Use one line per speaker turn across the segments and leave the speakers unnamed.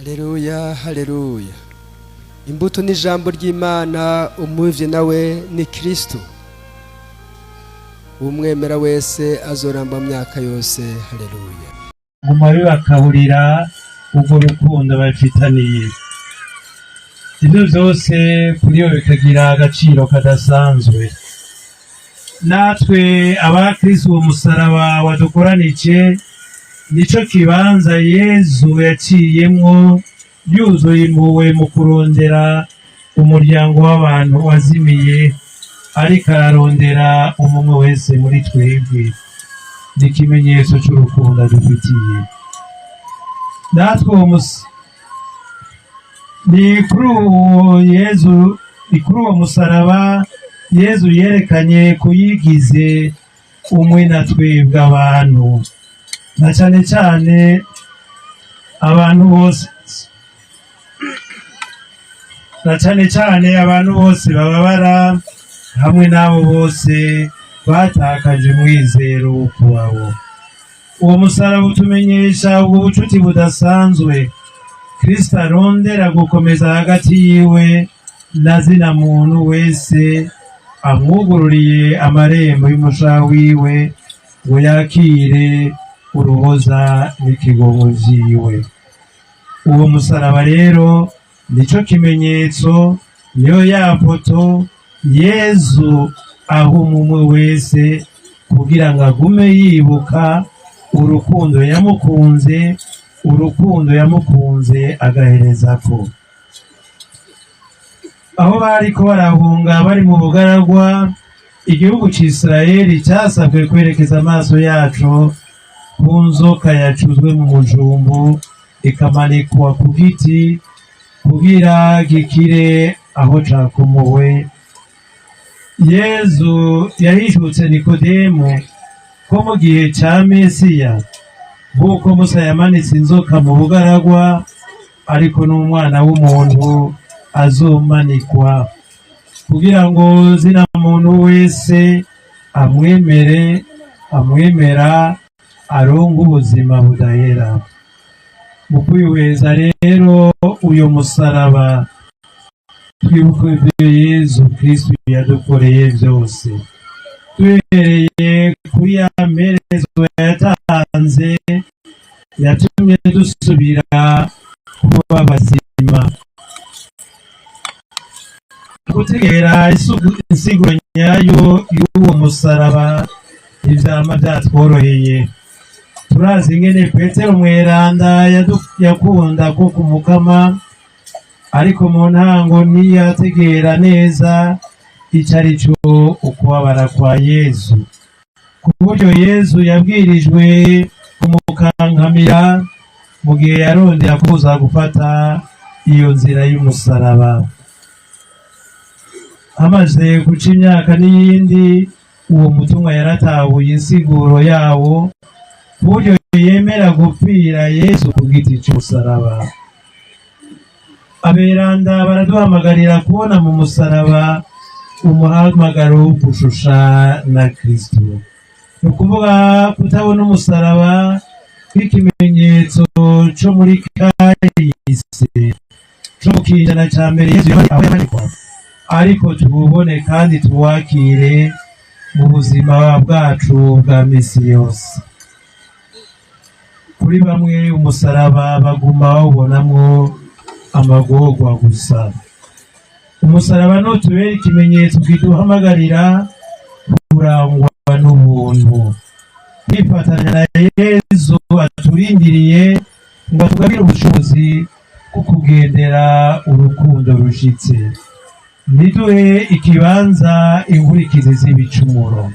Haleluya, haleluya. Imbuto n'ijambo ry'Imana, umuvye nawe ni Kristo. Umwemera wese azoramba myaka yose. Haleluya.
Guma bibakaburira ubwo rukundo bafitaniye. Ibyo byose kuri yo bikagira agaciro kadasanzwe. Natwe abakristo uwo musaraba wadukoranije nico kibanza Yezu yaciyemwo yuzuye impuhwe mu kurondera umuryango w'abantu wazimiye, ariko ararondera umwe wese muri twebwe. Ni ikimenyetso c'urukundo dufitiye. Natwe ni kuri uwo musaraba Yezu yerekanye kuyigize umwe na twebwe abantu, na cane cane abantu bose bababara hamwe n'abo bose batakaje umwizero kuwabo. Uwo musaraba utumenyesha ubwo bucuti budasanzwe Kristo arondera gukomeza hagati yiwe na zina muntu wese amwugururiye amarembo y'umushaha wiwe ngo yakire uruhoza n'ikigongo vyiwe. Uwo musaraba rero nico kimenyetso, niyo ya foto Yezu aho umwe wese kugira ngo agume yibuka urukundo yamukunze agaherezako. Aho bariko barahunga bari mu bugaragwa, igihugu c'Isirayeli casabwe kwerekeza amaso yaco ku nzoka yacuzwe mu mujumbu ikamanikwa ku giti kugira gikire aho cakomowe. Yezu yahishutse Nikodemu ko mu gihe ca Mesiya nk'uko Musa yamanitse inzoka mu bugaragwa, ariko n'umwana w'umuntu azomanikwa kugira ngo zina muntu wese amwemera aronke ubuzima budahera. Mu kwihweza rero uyo musaraba twibuke ivyo Yezu Kristo yadukoreye vyose, duhereye kuri ya mperezo yatanze yatumye dusubira kuba bazima. Gutegera insiguro nyayo y'uwo musaraba ivyama vyatworoheye. Turazi ingene Petero mweranda yakunda ko kumukama, ariko mu ntango ntiyategera neza ico arico ukubabara kwa Yezu, ku buryo Yezu yabwirijwe kumukankamira mu gihe yarondera kuza gufata iyo nzira y'umusaraba. Hamaze guca imyaka n'iyindi, uwo mutumwa yaratahuye insiguro yawo ku buryo yemera gupfira Yezu ku giti c'umusaraba. Aberanda baraduhamagarira kubona mu musaraba umuhamagaro wo gushusha na Kristo. Ni ukuvuga kutabona umusaraba nk'ikimenyetso co muri kahise co mu kinjana ca mbere Yezu yamanikwa, ariko tububone kandi tuwakire mu buzima bwacu bwa misi yose. Kuri bamwe umusaraba baguma bawubonamwo amagorwa gusa. Umusaraba nutubera ikimenyetso kiduhamagarira kurangwa n'ubuntu, kwifatanya na Yezu aturindiriye ngo atugabire ubushobozi bwo kugendera urukundo rushitse. Niduhe ikibanza inkurikizi z'ibicumuro.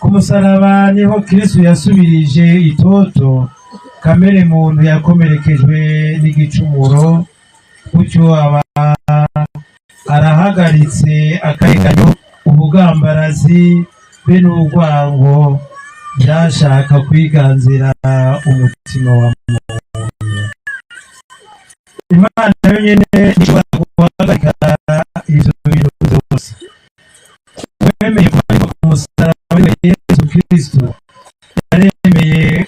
Ku musaraba niho Kristo yasubirije itoto kamere muntu yakomerekejwe n'igicumuro, gutyo aba arahagaritse akarenganyo, ubugambarazi be n'urwango byashaka kwiganzira umutima wa muntu. Imana yonyene ishobora guhagarika ivyo bintu vyose. Wemeye kumanikwa ku musaraba wa Yezu Kristo yaremeye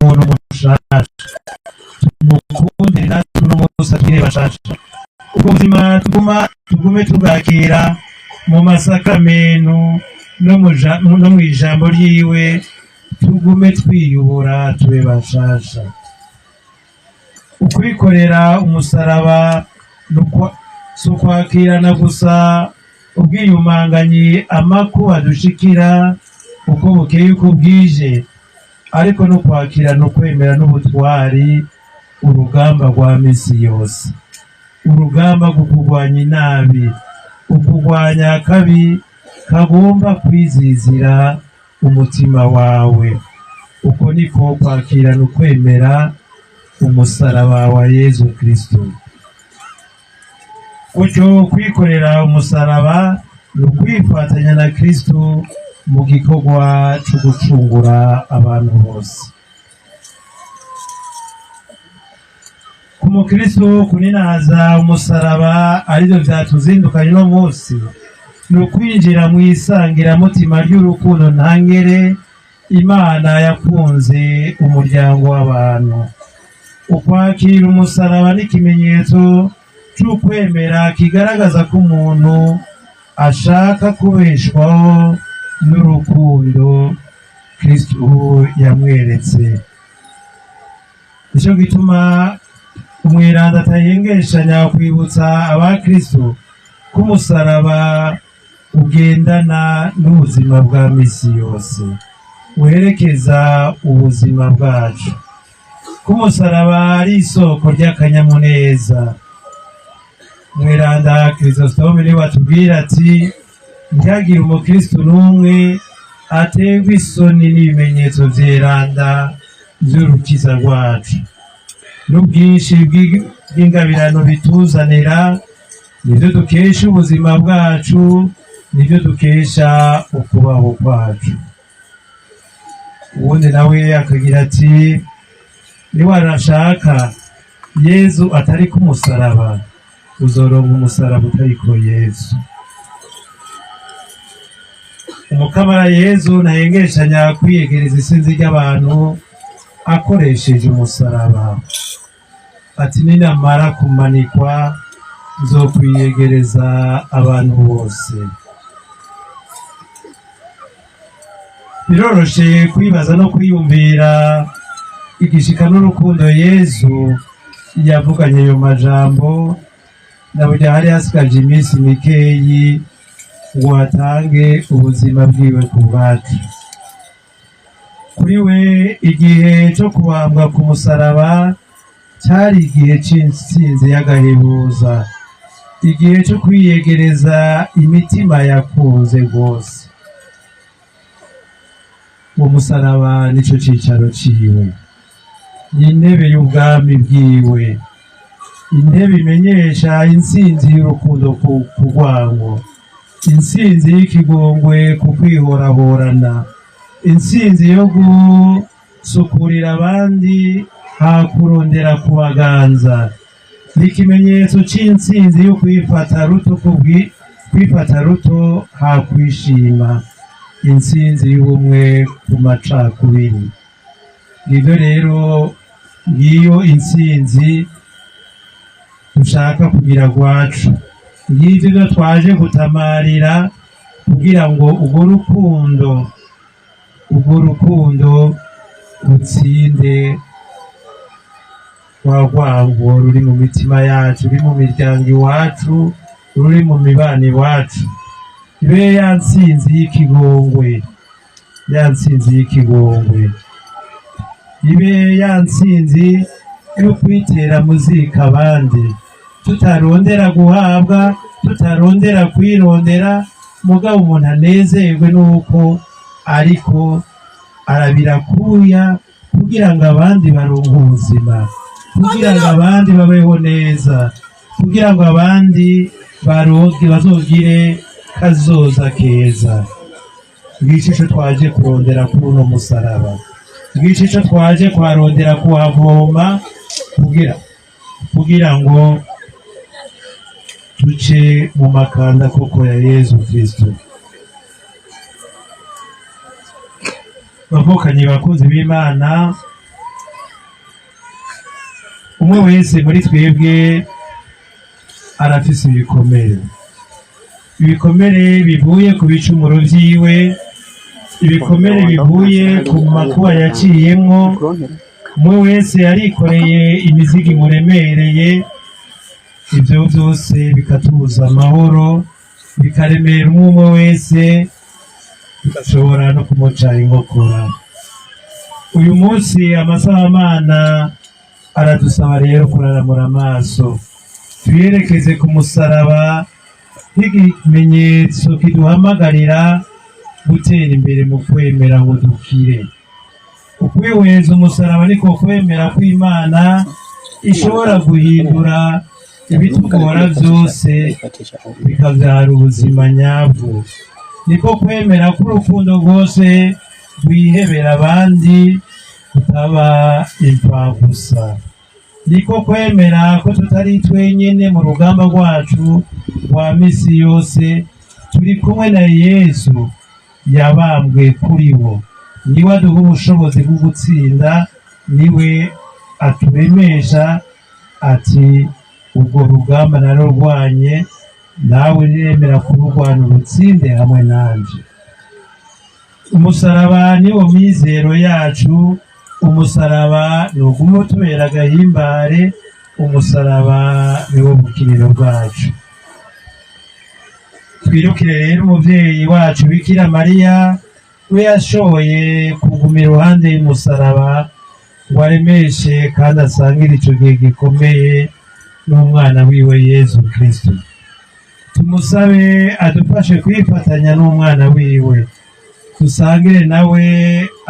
umuntu mushasha. gusa twire bashasha ubwo buzima tugume tubwakira mu masakamenu no mu ijambo ryiwe, tugume twiyubura tube bashasha. Ukwikorera umusaraba si ukwakirana gusa ubwiyumanganyi amakuba dushikira uko bukeye uko bwije, ariko no kwakirana ukwemera n'ubutwari urugamba rwa misi yose, urugamba rwo kurwanya inabi, ukurwanya akabi kagomba kwizizira umutima wawe. Uko niko kwakirana ukwemera umusaraba wa Yezu Kristo. Gutyo kwikorera umusaraba ni ukwifatanya na Kristo mu gikorwa cyo gucungura abantu bose. Ku mukristo kuninaza umusaraba arivyo vyatuzindukanye no munsi, ni ukwinjira mu isangiramutima ry'urukundo ntangere Imana yakunze umuryango w'abantu. Ukwakira umusaraba n'ikimenyetso c'ukwemera kigaragaza ko umuntu ashaka kubeshwaho n'urukundo Kristo yamweretse. Nico gituma umwiranda atahengeshanya kwibutsa abakristo ko umusaraba ugendana n'ubuzima bwa misi yose, uherekeza ubuzima bwacu, ko umusaraba ari isoko ry'akanyamuneza. Umwiranda Chrysostome niwe atubwira ati, ntihagire umukristo n'umwe aterwa isoni n'ibimenyetso vyeranda vy'urukiza rwacu n'ubwinshi bw'ingabirano bituzanira. Nivyo dukesha ubuzima bwacu, nivyo dukesha ukubaho kwacu. Uwundi nawe akagira ati, niwarashaka Yezu atari ku musaraba, uzoronka umusaraba utariko Yezu. Umukamara Yezu ntahengeshanya kwiyegereza isinzi ry'abantu akoresheje umusaraba. Ati, ninamara kumanikwa nzokwiyegereza abantu bose. Biroroshe kwibaza no kwiyumvira igishika n'urukundo Yezu yavuganye ayo majambo, na burya hari hasigaje iminsi mikeyi ngo atange ubuzima bwiwe ku bwacu. Kuri we igihe cyo kubambwa ku musaraba cyari igihe c'intsinzi y'agahebuza, igihe cyo kwiyegereza imitima yakunze rwose. Uwo musaraba nico cicaro ciwe, ni intebe y'ubwami bwiwe, intebe imenyesha intsinzi y'urukundo ku rwango, intsinzi y'ikigongwe ku kwihorahorana, intsinzi yo gusukurira abandi hakurondera kubaganza, ni ikimenyetso c'intsinzi yo kwifata ruto hakwishima, intsinzi y'ubumwe ku macakubiri. Ngivyo rero, ngiyo intsinzi dushaka kugira rwacu, ngivyo byo twaje gutamarira kugira ngo urwo rukundo rutsinde rwa rwango ruri mu mitima yacu, ruri mu miryango iwacu, ruri mu mibano iwacu. Ibe ya ntsinzi y'ikigongwe, ya ntsinzi y'ikigongwe, ibe ya ntsinzi yo kwitera muzika abandi, tutarondera guhabwa, tutarondera kwirondera, mugabo umuntu anezerwe nuko ariko arabira kuya kugira ngo abandi baronke ubuzima, kugira ngo abandi babeho neza, kugira ngo abandi baronke bazogire kazoza keza. Ngico twaje kurondera kuri uno musaraba, ngico twaje kuharondera kuhavoma kugira ngo tuce mu makanda koko ya Yezu Kristo. Bavukanyi bakunzi b'Imana, umwe wese muri twebwe arafise ibikomere bivuye ku bicumuro vyiwe, ibikomere bivuye ku makuba yaciyemwo. Umwe wese yarikoreye imizigo imuremereye, ivyo vyose bikatubuza amahoro, bikaremera umwe wese, bigashobora no kumuca inkokora. Uyu munsi amasahamana aradusaba rero kuraramura amaso, tuyerekeze ku musaraba nk'ikimenyetso kiduhamagarira gutera imbere mu kwemera ngo dukire. Ukwihweza umusaraba niko kwemera kw'Imana ishobora guhindura ibitugora vyose bikavyara ubuzima nyabwo. Niko kwemera ko urukundo rwose rwihebera abandi kutaba impfagusa. Niko kwemera ko tutari twenyene mu rugamba rwacu rwa misi yose, turi kumwe na Yesu yabambwe kuri wo. Niwe aduha ubushobozi bwo gutsinda, niwe aturemesha ati ubwo rugamba narurwanye, nawe niremera kururwana urutsinde hamwe nanje. Umusaraba niwo mizero yacu, umusaraba nuguma utubera agahimbare, umusaraba niwo bukiriro bwacu. Twirukire rero umuvyeyi wacu Bikira Mariya, we yashoboye kuguma iruhande y'umusaraba, waremeshe kandi asangire ico gihe gikomeye n'umwana wiwe Yezu Kristo. Tumusabe adufashe kwifatanya n'umwana wiwe, dusangire nawe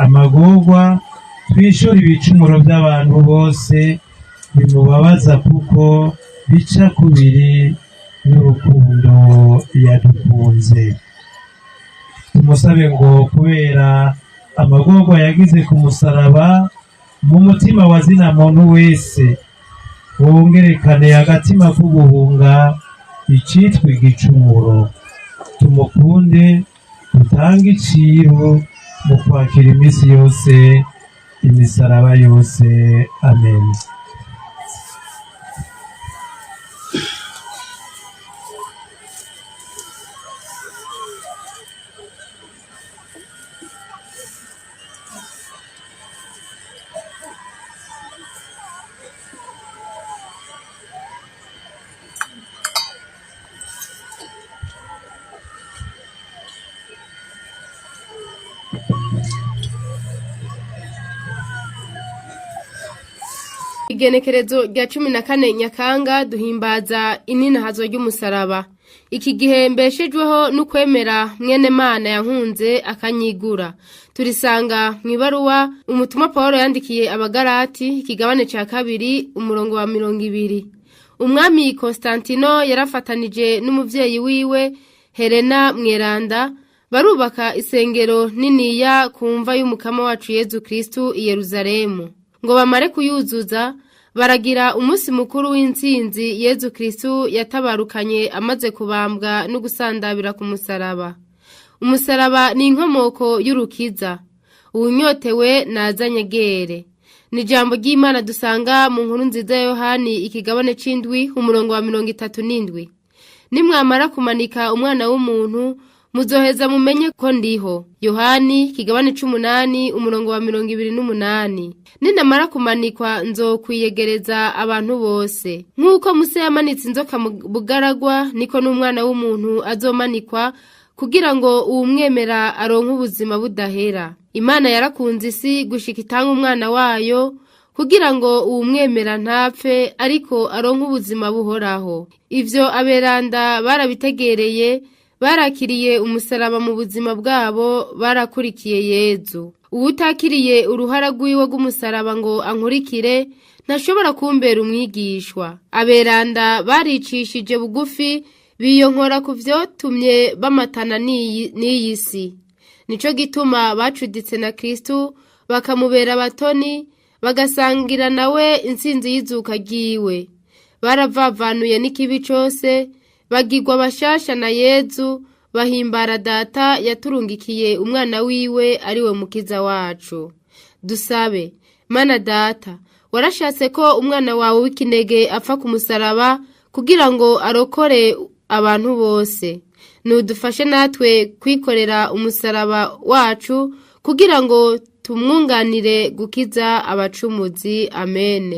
amagorwa, twishure ibicumuro by'abantu bose bimubabaza, kuko bica kubiri n'urukundo yadukunze. Tumusabe ngo kubera amagorwa yagize ku musaraba, mu mutima wa zina muntu wese wongerekane agatima k'uguhunga icitwa igicumuro. Tumukunde, dutange iciro mu kwakira imisi yose imisaraba yose. Amen.
Igenekerezo rya 14 Nyakanga duhimbaza ininahazo ry'umusaraba. Iki gihe mbeshejweho n'ukwemera mwene Mana yankunze akanyigura. Turisanga mw'ibaruwa umutumwa Paulo yandikiye Abagalati, ikigabane ca 2 umurongo wa 20. Umwami Konstantino yarafatanije n'umuvyeyi wiwe Helena Mweranda, barubaka isengero niniya kumva y'umukama wacu Yezu Kristu i Yerusalemu. Ngo bamare kuyuzuza, baragira umunsi mukuru w'intsinzi Yezu Kristu yatabarukanye amaze kubambwa no gusandabira ku musaraba. Umusaraba ni inkomoko y'urukiza. Uwunyotewe nazanyegere. Ni ijambo ry'Imana dusanga mu nkuru nziza ya Yohani, ikigabane c'indwi umurongo wa 37. Nimwamara kumanika umwana w'umuntu, muzoheza mumenye ko ndiho. Yohani kigabane 8 umurongo wa 28. Ninamara kumanikwa nzokwiyegereza abantu bose. Nk'uko Musa yamanitse inzoka mu bugaragwa, niko n'umwana w'umuntu azomanikwa, kugira ngo uwumwemera aronke ubuzima budahera. Imana yarakunze isi gushika itanga umwana wayo, kugira ngo uwumwemera ntapfe ariko aronke ubuzima buhoraho. Ivyo aberanda barabitegereye, barakiriye umusaraba mu buzima bwabo, barakurikiye Yezu. Uwutakiriye uruhara rw'iwe rw'umusaraba ngo ankurikire, ntashobora kumbera umwigishwa. Aberanda baricishije bugufi, biyonkora ku vyotumye bamatana n'iyi si. Nico gituma bacuditse na Kristu, bakamubera abatoni, bagasangira nawe intsinzi y'izuka ryiwe. Baravavanuye n'ikibi cose, bagirwa bashasha na Yezu, bahimbara Data yaturungikiye umwana wiwe ariwe mukiza wacu. Dusabe, Mana Data, warashatse ko umwana wawe w'ikinege apfa ku musaraba kugira ngo arokore abantu bose. Nudufashe natwe kwikorera umusaraba wacu kugira ngo tumwunganire gukiza abacumuzi. Amen.